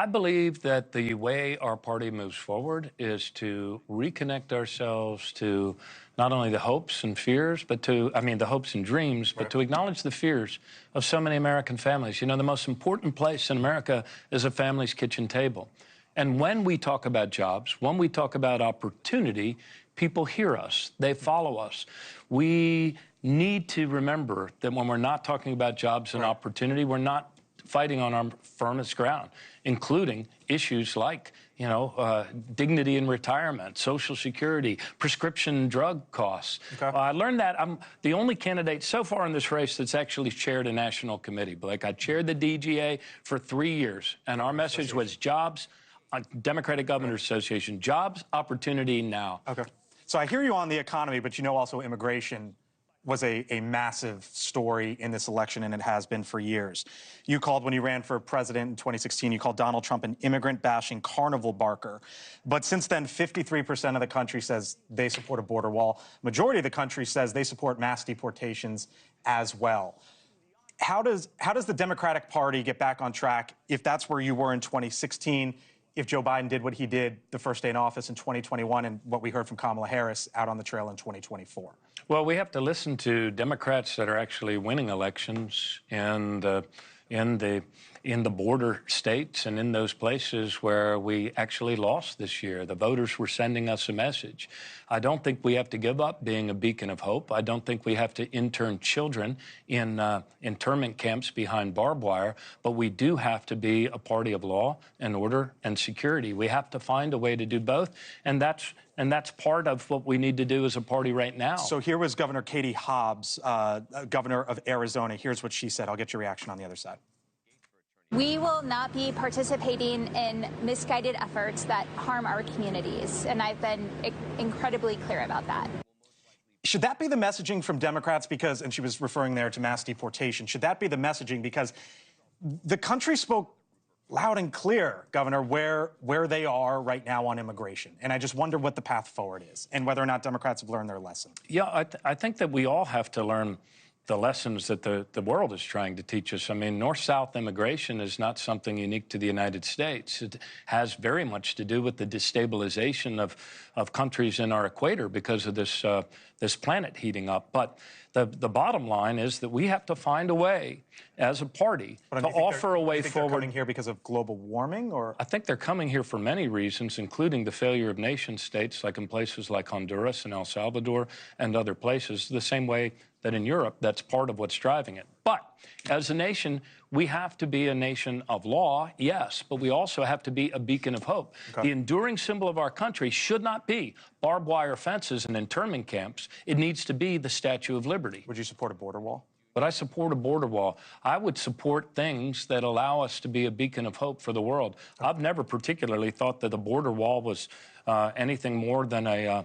I believe that the way our party moves forward is to reconnect ourselves to not only the hopes and fears, but the hopes and dreams, but to acknowledge the fears of so many American families. You know, the most important place in America is a family's kitchen table. And when we talk about jobs, when we talk about opportunity, people hear us, they follow us. We need to remember that when we're not talking about jobs and opportunity, we're not fighting on our firmest ground, including issues like, dignity in retirement, Social Security, prescription drug costs. I learned that I'm the only candidate so far in this race that's actually chaired a national committee, Blake. I chaired the DGA for 3 years, and our message was jobs, Democratic Governors Association, jobs, opportunity now. Okay. So I hear you on the economy, but also immigration was a massive story in this election, and it has been for years. You called, when you ran for president in 2016, you called Donald Trump an immigrant-bashing carnival barker. But since then, 53% of the country says they support a border wall. Majority of the country says they support mass deportations as well. How does the Democratic Party get back on track if that's where you were in 2016, if Joe Biden did what he did the first day in office in 2021, and what we heard from Kamala Harris out on the trail in 2024? Well, we have to listen to Democrats that are actually winning elections and in the border states and in those places where we actually lost this year. The voters were sending us a message. I don't think we have to give up being a beacon of hope. I don't think we have to intern children in internment camps behind barbed wire, but we do have to be a party of law and order and security. We have to find a way to do both, and that's part of what we need to do as a party right now. So here was Governor Katie Hobbs, governor of Arizona. Here's what she said. I'll get your reaction on the other side. We will not be participating in misguided efforts that harm our communities, and I've been incredibly clear about that. Should that be the messaging from Democrats? Because, and she was referring there to mass deportation, should that be the messaging? Because the country spoke loud and clear, Governor, where they are right now on immigration. And I just wonder what the path forward is and whether or not Democrats have learned their lesson. Yeah, I think that we all have to learn the lessons that the world is trying to teach us. I mean, North-South immigration is not something unique to the United States. It has very much to do with the destabilization of countries in our equator because of this planet heating up. But the bottom line is that we have to find a way as a party to offer a way forward. They're coming here because of global warming, or? I think they're coming here for many reasons, including the failure of nation states, like in places like Honduras and El Salvador and other places, the same way that in Europe, that's part of what's driving it. But as a nation, we have to be a nation of law, yes, but we also have to be a beacon of hope. The enduring symbol of our country should not be barbed wire fences and internment camps. It needs to be the Statue of Liberty. Would you support a border wall? But I support a border wall. I would support things that allow us to be a beacon of hope for the world. I've never particularly thought that the border wall was anything more than a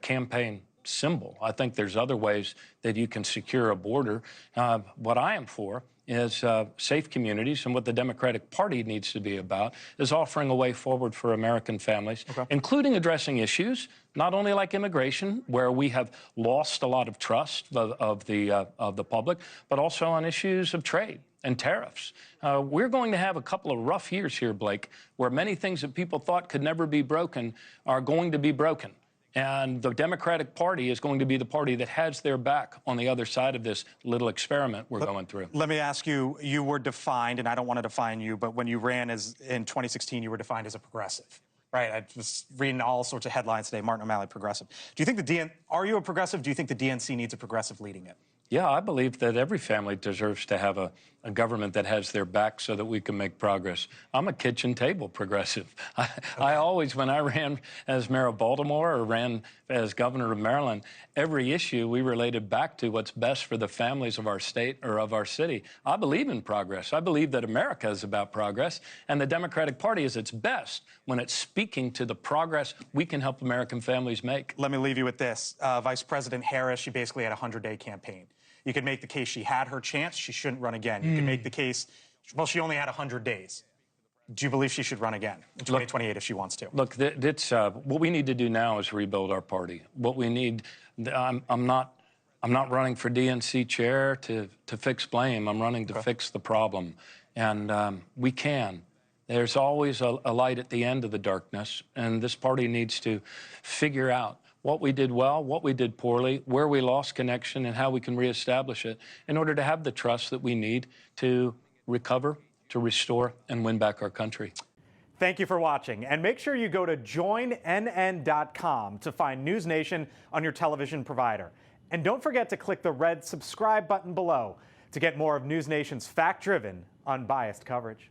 campaign symbol. I think there's other ways that you can secure a border. What I am for is safe communities, and what the Democratic Party needs to be about is offering a way forward for American families, including addressing issues, not only like immigration, where we have lost a lot of trust of the public, but also on issues of trade and tariffs. We're going to have a couple of rough years here, Blake, where many things that people thought could never be broken are going to be broken. And the Democratic Party is going to be the party that has their back on the other side of this little experiment we're going through. Let me ask you, you were defined, and I don't want to define you, but when you ran in 2016, you were defined as a progressive, right? I was reading all sorts of headlines today, Martin O'Malley, progressive. Do you think are you a progressive? Do you think the DNC needs a progressive leading it? Yeah, I believe that every family deserves to have a government that has their back so that we can make progress. I'm a kitchen table progressive. I always, when I ran as mayor of Baltimore or ran as governor of Maryland, every issue we related back to what's best for the families of our state or of our city. I believe in progress. I believe that America is about progress, and the Democratic Party is its best when it's speaking to the progress we can help American families make. Let me leave you with this. Vice President Harris, she basically had a 100-day campaign. You could make the case she had her chance, she shouldn't run again. You can make the case, well, she only had 100 days. Do you believe she should run again in 2028 if she wants to? Look, what we need to do now is rebuild our party. What we need, I'm not running for DNC chair to fix blame. I'm running to fix the problem. And we can There's always a light at the end of the darkness, and this party needs to figure out what we did well, what we did poorly, where we lost connection, and how we can reestablish it in order to have the trust that we need to recover, to restore, and win back our country. Thank you for watching, and make sure you go to joinnn.com to find NewsNation on your television provider. And don't forget to click the red subscribe button below to get more of NewsNation's fact-driven, unbiased coverage.